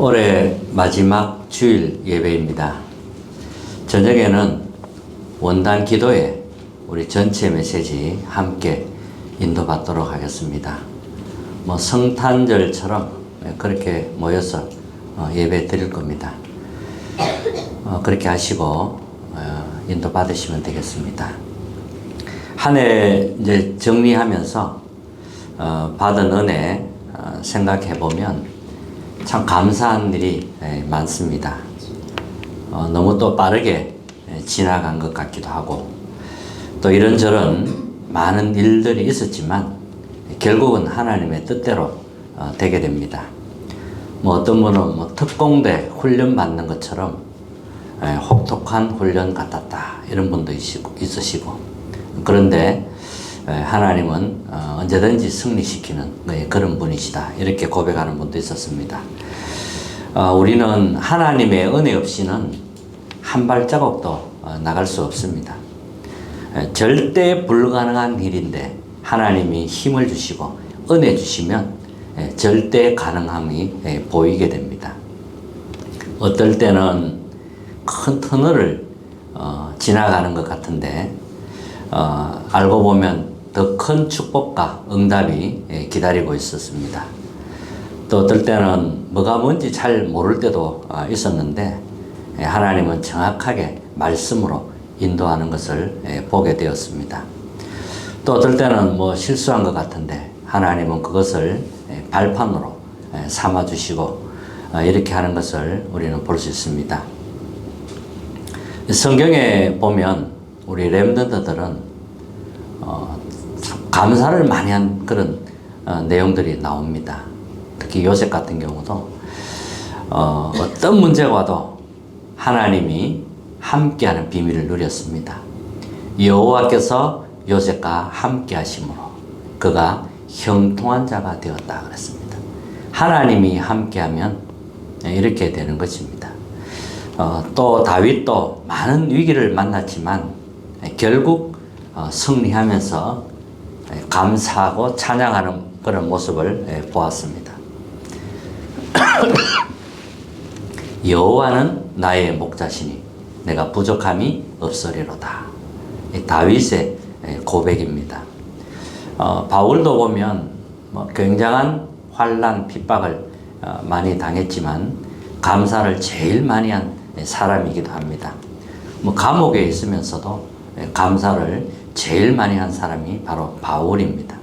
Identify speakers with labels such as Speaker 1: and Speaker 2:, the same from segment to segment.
Speaker 1: 올해 마지막 주일 예배입니다. 저녁에는 원단 기도에 우리 전체 메시지 함께 인도받도록 하겠습니다. 성탄절처럼 그렇게 모여서 예배 드릴 겁니다. 그렇게 하시고 인도받으시면 되겠습니다. 한 해 이제 정리하면서 받은 은혜 생각해 보면 참 감사한 일이 많습니다. 너무 또 빠르게 지나간 것 같기도 하고 또 이런저런 많은 일들이 있었지만 결국은 하나님의 뜻대로 되게 됩니다. 어떤 분은 특공대 훈련 받는 것처럼 혹독한 훈련 같았다 이런 분도 있으시고 그런데 하나님은 언제든지 승리시키는 그런 분이시다 이렇게 고백하는 분도 있었습니다. 우리는 하나님의 은혜 없이는 한 발자국도 나갈 수 없습니다. 절대 불가능한 일인데 하나님이 힘을 주시고 은혜 주시면 절대 가능함이 보이게 됩니다. 어떨 때는 큰 터널을 지나가는 것 같은데 알고 보면 더 큰 축복과 응답이 기다리고 있었습니다. 또 어떨 때는 뭐가 뭔지 잘 모를 때도 있었는데 하나님은 정확하게 말씀으로 인도하는 것을 보게 되었습니다. 또 어떨 때는 실수한 것 같은데 하나님은 그것을 발판으로 삼아주시고 이렇게 하는 것을 우리는 볼 수 있습니다. 성경에 보면 우리 렘넌트들은 참 감사를 많이 한 그런 내용들이 나옵니다. 특히 요셉 같은 경우도 어떤 문제가 와도 하나님이 함께하는 비밀을 누렸습니다. 여호와께서 요셉과 함께 하심으로 그가 형통한 자가 되었다 그랬습니다. 하나님이 함께하면 이렇게 되는 것입니다. 또 다윗도 많은 위기를 만났지만 결국 승리하면서 감사하고 찬양하는 그런 모습을 보았습니다. 여호와는 나의 목자시니 내가 부족함이 없으리로다. 다윗의 고백입니다. 바울도 보면 굉장한 환난 핍박을 많이 당했지만 감사를 제일 많이 한 사람이기도 합니다. 감옥에 있으면서도 감사를 제일 많이 한 사람이 바로 바울입니다.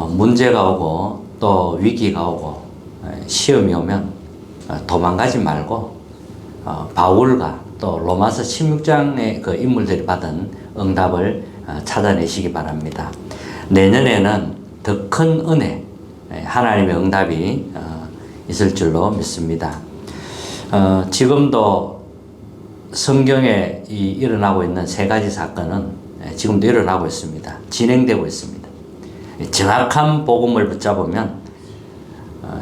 Speaker 1: 문제가 오고 또 위기가 오고 시험이 오면 도망가지 말고 바울과 또 로마서 16장의 그 인물들이 받은 응답을 찾아내시기 바랍니다. 내년에는 더 큰 은혜, 하나님의 응답이 있을 줄로 믿습니다. 지금도 성경에 일어나고 있는 세 가지 사건은 지금도 일어나고 있습니다. 진행되고 있습니다. 정확한 복음을 붙잡으면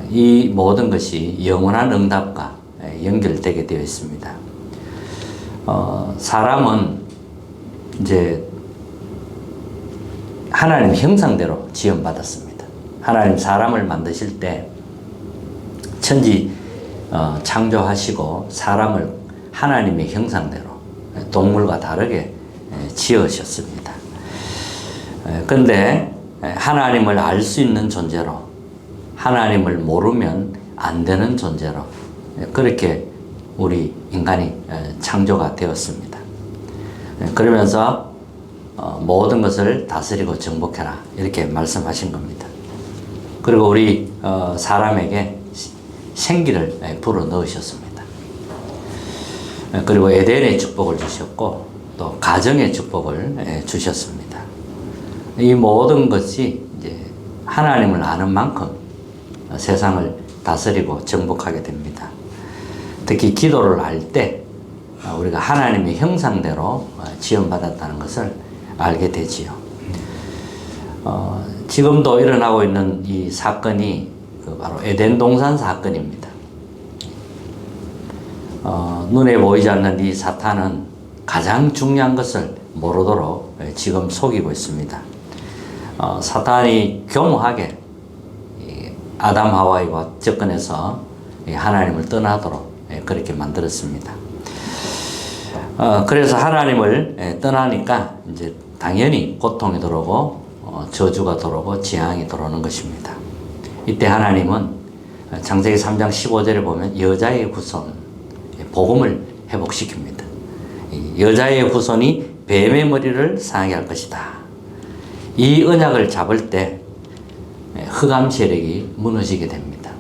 Speaker 1: 이 모든 것이 영원한 응답과 연결되게 되어 있습니다. 사람은 이제 하나님 형상대로 지음받았습니다. 하나님 사람을 만드실 때 천지 창조하시고 사람을 하나님의 형상대로 동물과 다르게 지으셨습니다. 그런데 하나님을 알 수 있는 존재로 하나님을 모르면 안 되는 존재로 그렇게 우리 인간이 창조가 되었습니다. 그러면서 모든 것을 다스리고 정복해라 이렇게 말씀하신 겁니다. 그리고 우리 사람에게 생기를 불어 넣으셨습니다. 그리고 에덴의 축복을 주셨고 또 가정의 축복을 주셨습니다. 이 모든 것이 이제 하나님을 아는 만큼 세상을 다스리고 정복하게 됩니다. 특히 기도를 할 때 우리가 하나님의 형상대로 지음받았다는 것을 알게 되지요. 지금도 일어나고 있는 이 사건이 바로 에덴 동산 사건입니다. 눈에 보이지 않는 이 사탄은 가장 중요한 것을 모르도록 지금 속이고 있습니다. 사탄이 교묘하게 아담 하와이와 접근해서 하나님을 떠나도록 그렇게 만들었습니다. 그래서 하나님을 떠나니까 이제 당연히 고통이 들어오고 저주가 들어오고 재앙이 들어오는 것입니다. 이때 하나님은 창세기 3장 15절에 보면 여자의 후손, 복음을 회복시킵니다. 여자의 후손이 뱀의 머리를 상하게 할 것이다. 이 언약을 잡을 때 흑암 세력이 무너지게 됩니다.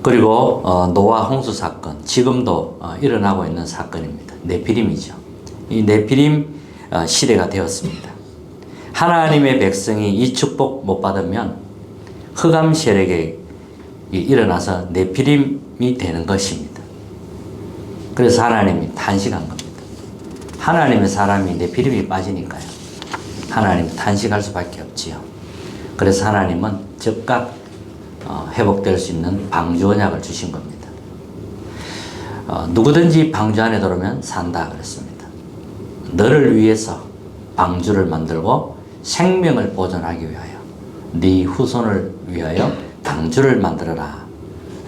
Speaker 1: 그리고 노아 홍수 사건, 지금도 일어나고 있는 사건입니다. 네피림이죠. 이 네피림 시대가 되었습니다. 하나님의 백성이 이 축복 못 받으면 흑암 세력이 일어나서 네피림이 되는 것입니다. 그래서 하나님이 탄식한 겁니다. 하나님의 사람이 네피림이 빠지니까요. 하나님이 탄식할 수밖에 없지요. 그래서 하나님은 즉각 회복될 수 있는 방주 언약을 주신 겁니다. 누구든지 방주 안에 들어오면 산다 그랬습니다. 너를 위해서 방주를 만들고 생명을 보존하기 위하여 네 후손을 위하여 방주를 만들어라.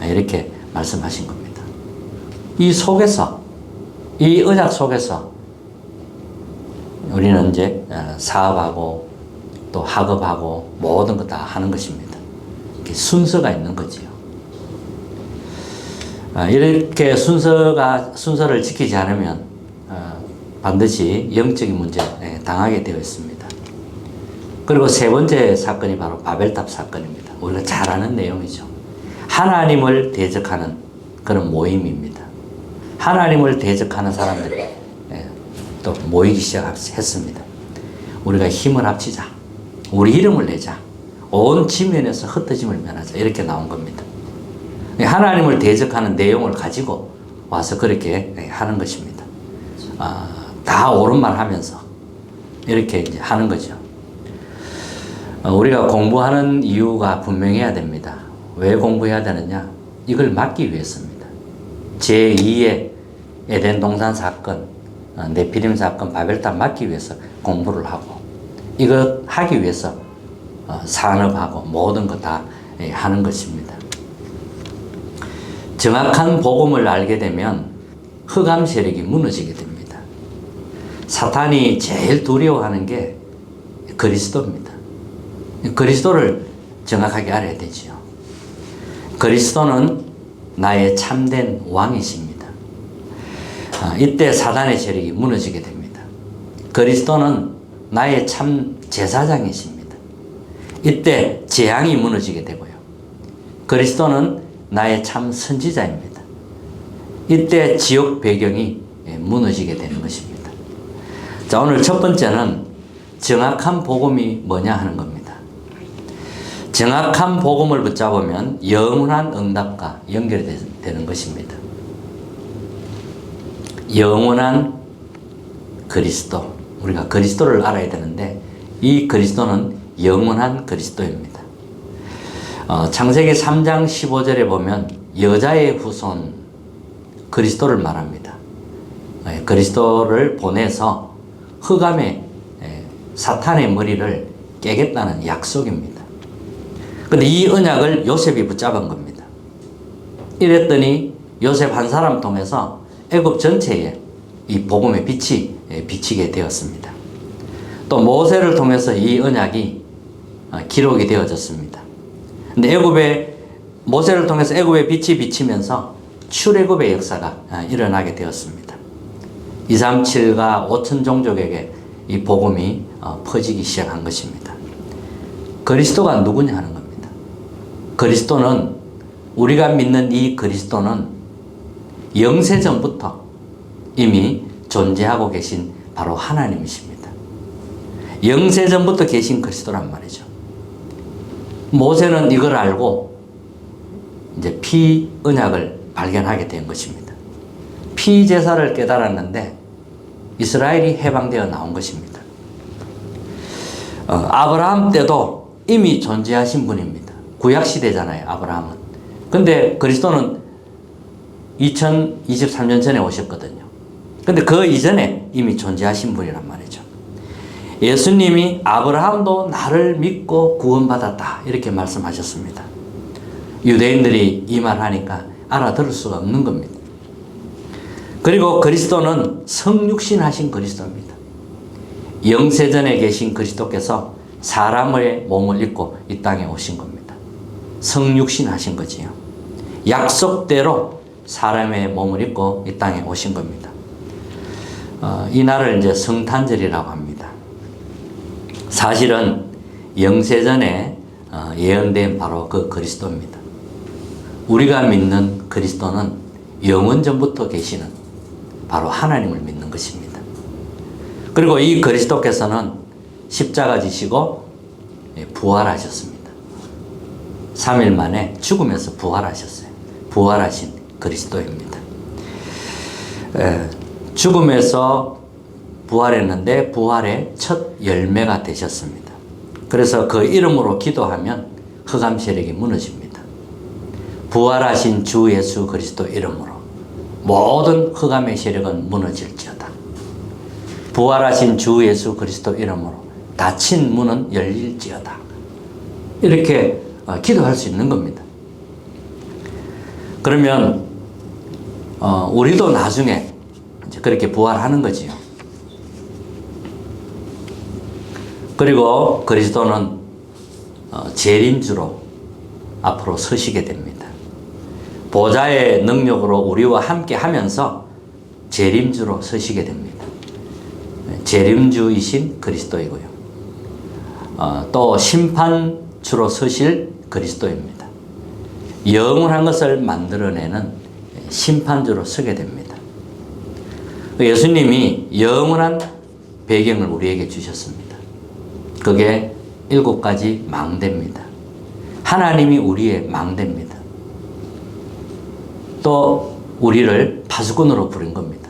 Speaker 1: 이렇게 말씀하신 겁니다. 이 속에서, 이 언약 속에서 우리는 이제 사업하고 또 학업하고 모든 거 다 하는 것입니다. 순서가 있는 거지요. 이렇게 순서를 지키지 않으면 반드시 영적인 문제에 당하게 되어 있습니다. 그리고 세 번째 사건이 바로 바벨탑 사건입니다. 우리가 잘 아는 내용이죠. 하나님을 대적하는 그런 모임입니다. 하나님을 대적하는 사람들이 또 모이기 시작했습니다. 우리가 힘을 합치자. 우리 이름을 내자. 온 지면에서 흩어짐을 면하자. 이렇게 나온 겁니다. 하나님을 대적하는 내용을 가지고 와서 그렇게 하는 것입니다. 다 옳은 말 하면서 이렇게 이제 하는 거죠. 우리가 공부하는 이유가 분명해야 됩니다. 왜 공부해야 되느냐? 이걸 막기 위해서입니다. 제2의 에덴 동산 사건, 네피림 사건, 바벨탑 막기 위해서 공부를 하고, 이거 하기 위해서 산업하고 모든 거 다 하는 것입니다. 정확한 복음을 알게 되면 흑암 세력이 무너지게 됩니다. 사탄이 제일 두려워하는 게 그리스도입니다. 그리스도를 정확하게 알아야 되지요. 그리스도는 나의 참된 왕이십니다. 이때 사단의 세력이 무너지게 됩니다. 그리스도는 나의 참 제사장이십니다. 이때 재앙이 무너지게 되고요. 그리스도는 나의 참 선지자입니다. 이때 지옥 배경이 무너지게 되는 것입니다. 자, 오늘 첫 번째는 정확한 복음이 뭐냐 하는 겁니다. 정확한 복음을 붙잡으면 영원한 응답과 연결되는 것입니다. 영원한 그리스도, 우리가 그리스도를 알아야 되는데 이 그리스도는 영원한 그리스도입니다. 창세기 3장 15절에 보면 여자의 후손 그리스도를 말합니다. 그리스도를 보내서 흑암의 사탄의 머리를 깨겠다는 약속입니다. 그런데 이 언약을 요셉이 붙잡은 겁니다. 이랬더니 요셉 한 사람 통해서 애굽 전체에 이 복음의 빛이 비치게 되었습니다. 또 모세를 통해서 이 언약이 기록이 되어졌습니다. 근데 모세를 통해서 애굽의 빛이 비치면서 출애굽의 역사가 일어나게 되었습니다. 237가 5천 종족에게 이 복음이 퍼지기 시작한 것입니다. 그리스도가 누구냐 하는 겁니다. 그리스도는, 우리가 믿는 이 그리스도는 영세전부터 이미 존재하고 계신 바로 하나님이십니다. 영세전부터 계신 그리스도란 말이죠. 모세는 이걸 알고 이제 피 언약을 발견하게 된 것입니다. 피 제사를 깨달았는데 이스라엘이 해방되어 나온 것입니다. 아브라함 때도 이미 존재하신 분입니다. 구약 시대잖아요, 아브라함은. 근데 그리스도는 2023년 전에 오셨거든요. 근데 그 이전에 이미 존재하신 분이란 말이죠. 예수님이 아브라함도 나를 믿고 구원받았다, 이렇게 말씀하셨습니다. 유대인들이 이 말 하니까 알아들을 수가 없는 겁니다. 그리고 그리스도는 성육신하신 그리스도입니다. 영세전에 계신 그리스도께서 사람의 몸을 입고 이 땅에 오신 겁니다. 성육신하신 거지요. 약속대로 사람의 몸을 입고 이 땅에 오신 겁니다. 이 날을 이제 성탄절이라고 합니다. 사실은 영세전에 예언된 바로 그 그리스도입니다. 우리가 믿는 그리스도는 영원전부터 계시는 바로 하나님을 믿는 것입니다. 그리고 이 그리스도께서는 십자가 지시고 부활하셨습니다. 3일 만에 죽음에서 부활하셨어요. 부활하신 그리스도입니다. 죽음에서 부활했는데 부활의 첫 열매가 되셨습니다. 그래서 그 이름으로 기도하면 흑암 세력이 무너집니다. 부활하신 주 예수 그리스도 이름으로 모든 흑암의 세력은 무너질지어다. 부활하신 주 예수 그리스도 이름으로 닫힌 문은 열릴지어다. 이렇게 기도할 수 있는 겁니다. 그러면 우리도 나중에 이제 그렇게 부활하는 거지요. 그리고 그리스도는 재림주로 앞으로 서시게 됩니다. 보좌의 능력으로 우리와 함께 하면서 재림주로 서시게 됩니다. 재림주이신 그리스도이고요. 또 심판주로 서실 그리스도입니다. 영원한 것을 만들어내는 심판주로 서게 됩니다. 예수님이 영원한 배경을 우리에게 주셨습니다. 그게 7가지 망대입니다. 하나님이 우리의 망대입니다. 또 우리를 파수꾼으로 부른 겁니다.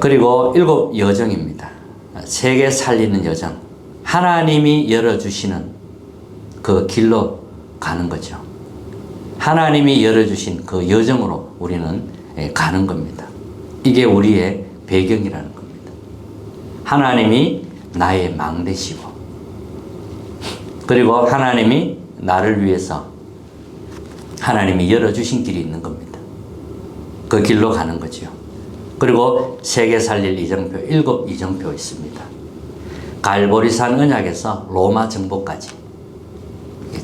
Speaker 1: 그리고 7 여정입니다. 세계 살리는 여정. 하나님이 열어주시는 그 길로 가는 거죠. 하나님이 열어주신 그 여정으로 우리는 가는 겁니다. 이게 우리의 배경이라는 겁니다. 하나님이 나의 망대시고, 그리고 하나님이 나를 위해서 하나님이 열어주신 길이 있는 겁니다. 그 길로 가는 거죠. 그리고 세계 살릴 이정표, 7 이정표 있습니다. 갈보리산 언약에서 로마 정복까지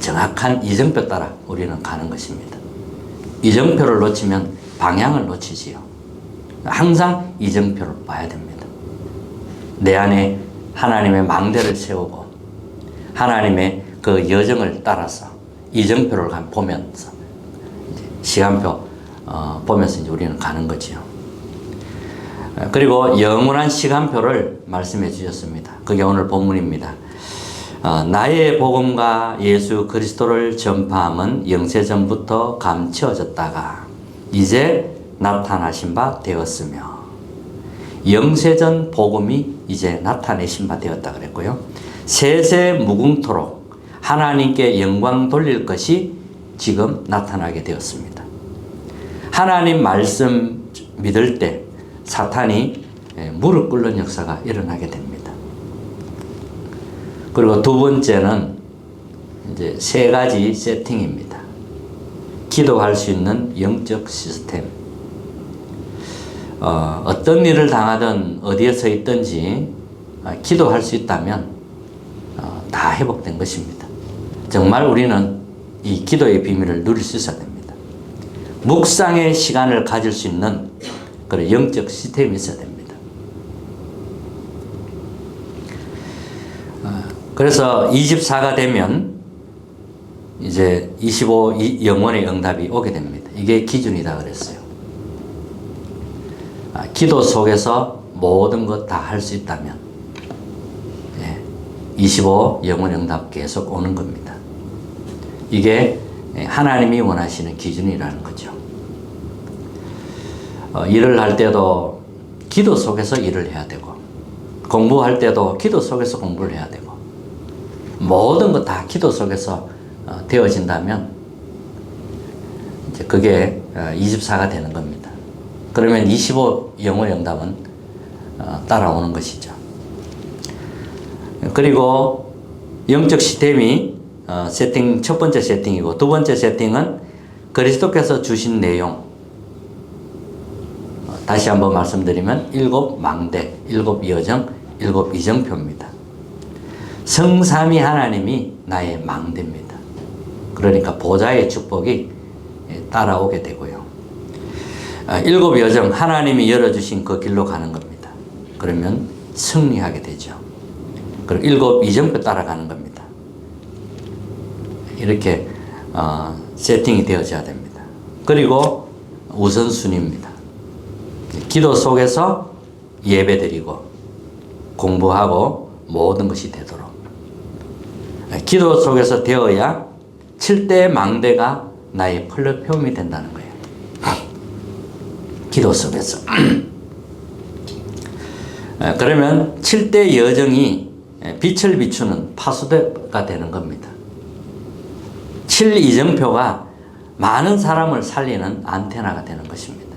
Speaker 1: 정확한 이정표 따라 우리는 가는 것입니다. 이정표를 놓치면 방향을 놓치지요. 항상 이정표를 봐야 됩니다. 내 안에 하나님의 망대를 세우고 하나님의 그 여정을 따라서 이정표를 보면서 시간표 보면서 이제 우리는 가는 거지요. 그리고 영원한 시간표를 말씀해 주셨습니다. 그게 오늘 본문입니다. 나의 복음과 예수 그리스도를 전파함은 영세전부터 감추어졌다가 이제 나타나신 바 되었으며, 영세전 복음이 이제 나타내신 바 되었다 그랬고요. 세세 무궁토록 하나님께 영광 돌릴 것이 지금 나타나게 되었습니다. 하나님 말씀 믿을 때 사탄이 무릎 꿇는 역사가 일어나게 됩니다. 그리고 두 번째는 이제 3가지 세팅입니다. 기도할 수 있는 영적 시스템. 어떤 일을 당하든 어디에 서 있든지 기도할 수 있다면 다 회복된 것입니다. 정말 우리는 이 기도의 비밀을 누릴 수 있어야 됩니다. 묵상의 시간을 가질 수 있는 그런 영적 시스템이 있어야 됩니다. 그래서 24가 되면 이제 25 영혼의 응답이 오게 됩니다. 이게 기준이다 그랬어요. 기도 속에서 모든 것 다 할 수 있다면 25 영혼 응답 계속 오는 겁니다. 이게 하나님이 원하시는 기준이라는 거죠. 일을 할 때도 기도 속에서 일을 해야 되고, 공부할 때도 기도 속에서 공부를 해야 되고, 모든 것 다 기도 속에서 되어진다면 이제 그게 24가 되는 겁니다. 그러면 25 영혼 응답은 따라오는 것이죠. 그리고 영적 시스템이 세팅, 첫 번째 세팅이고, 두 번째 세팅은 그리스도께서 주신 내용. 다시 한번 말씀드리면 7망대, 7여정, 7이정표입니다. 성삼위 하나님이 나의 망대입니다. 그러니까 보좌의 축복이 따라오게 되고요. 7여정, 하나님이 열어주신 그 길로 가는 겁니다. 그러면 승리하게 되죠. 그리고 7이정표 따라가는 겁니다. 이렇게 세팅이 되어져야 됩니다. 그리고 우선순위입니다. 기도 속에서 예배드리고 공부하고 모든 것이 되도록 기도 속에서 되어야 7대 망대가 나의 플랫폼이 된다는 거예요. 기도 속에서. 그러면 7대 여정이 빛을 비추는 파수대가 되는 겁니다. 7이정표가 많은 사람을 살리는 안테나가 되는 것입니다.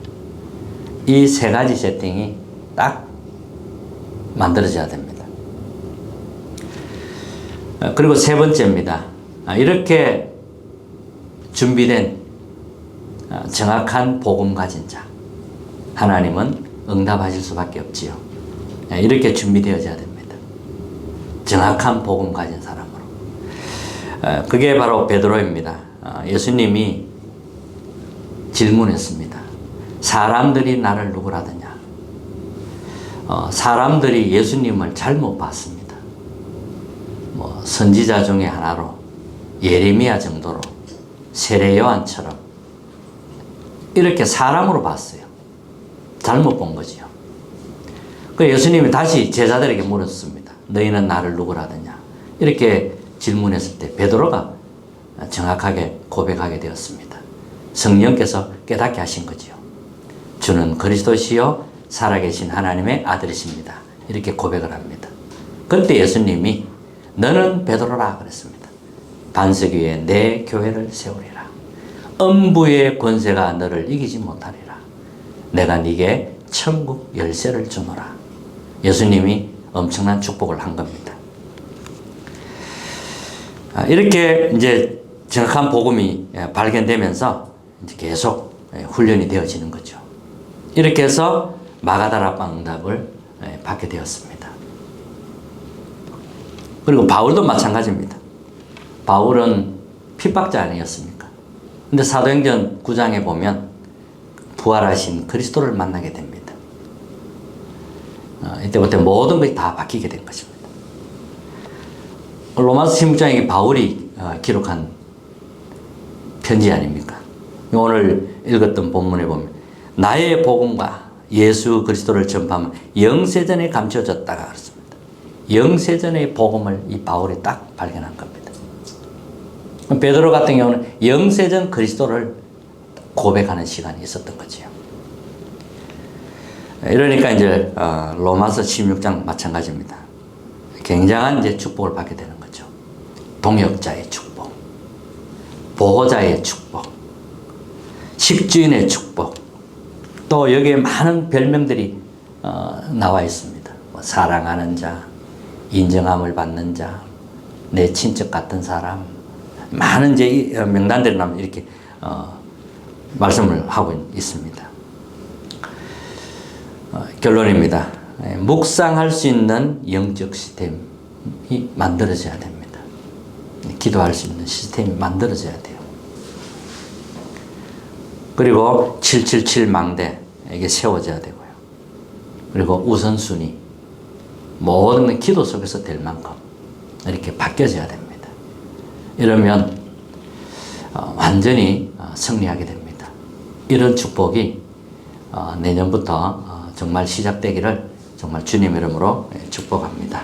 Speaker 1: 이 세 가지 세팅이 딱 만들어져야 됩니다. 그리고 세 번째입니다. 이렇게 준비된 정확한 복음 가진 자. 하나님은 응답하실 수밖에 없지요. 이렇게 준비되어져야 됩니다. 정확한 복음 가진 사람으로. 그게 바로 베드로입니다. 예수님이 질문했습니다. 사람들이 나를 누구라더냐? 사람들이 예수님을 잘못 봤습니다. 선지자 중에 하나로 예레미야 정도로 세례 요한처럼 이렇게 사람으로 봤어요. 잘못 본 거지요. 그 예수님이 다시 제자들에게 물었습니다. 너희는 나를 누구라더냐? 이렇게 질문했을 때 베드로가 정확하게 고백하게 되었습니다. 성령께서 깨닫게 하신 거지요. 주는 그리스도시요 살아계신 하나님의 아들이십니다. 이렇게 고백을 합니다. 그때 예수님이 너는 베드로라 그랬습니다. 반석 위에 내 교회를 세우리라. 음부의 권세가 너를 이기지 못하리라. 내가 네게 천국 열쇠를 주노라. 예수님이 엄청난 축복을 한 겁니다. 이렇게 이제 정확한 복음이 발견되면서 이제 계속 훈련이 되어지는 거죠. 이렇게 해서 마가다라 응답을 받게 되었습니다. 그리고 바울도 마찬가지입니다. 바울은 핍박자 아니었습니까? 근데 사도행전 9장에 보면 부활하신 그리스도를 만나게 됩니다. 이때부터 모든 것이 다 바뀌게 된 것입니다. 로마서 16장에 바울이 기록한 편지 아닙니까? 오늘 읽었던 본문에 보면 나의 복음과 예수 그리스도를 전파하면 영세전에 감춰졌다가 그렇습니다. 영세전의 복음을 이 바울이 딱 발견한 겁니다. 베드로 같은 경우는 영세전 그리스도를 고백하는 시간이 있었던 거지요. 이러니까 이제 로마서 16장 마찬가지입니다. 굉장한 이제 축복을 받게 되는 거죠. 동역자의 축복, 보호자의 축복, 식주인의 축복, 또 여기에 많은 별명들이 나와 있습니다. 사랑하는 자, 인정함을 받는 자, 내 친척 같은 사람, 많은 이제 명단들이 나오면 이렇게 말씀을 하고 있습니다. 결론입니다. 묵상할 수 있는 영적 시스템이 만들어져야 됩니다. 기도할 수 있는 시스템이 만들어져야 돼요. 그리고 777 망대 이게 세워져야 되고요. 그리고 우선순위 모든 건 기도 속에서 될 만큼 이렇게 바뀌어져야 됩니다. 이러면 완전히 승리하게 됩니다. 이런 축복이 내년부터 정말 시작되기를 정말 주님 이름으로 축복합니다.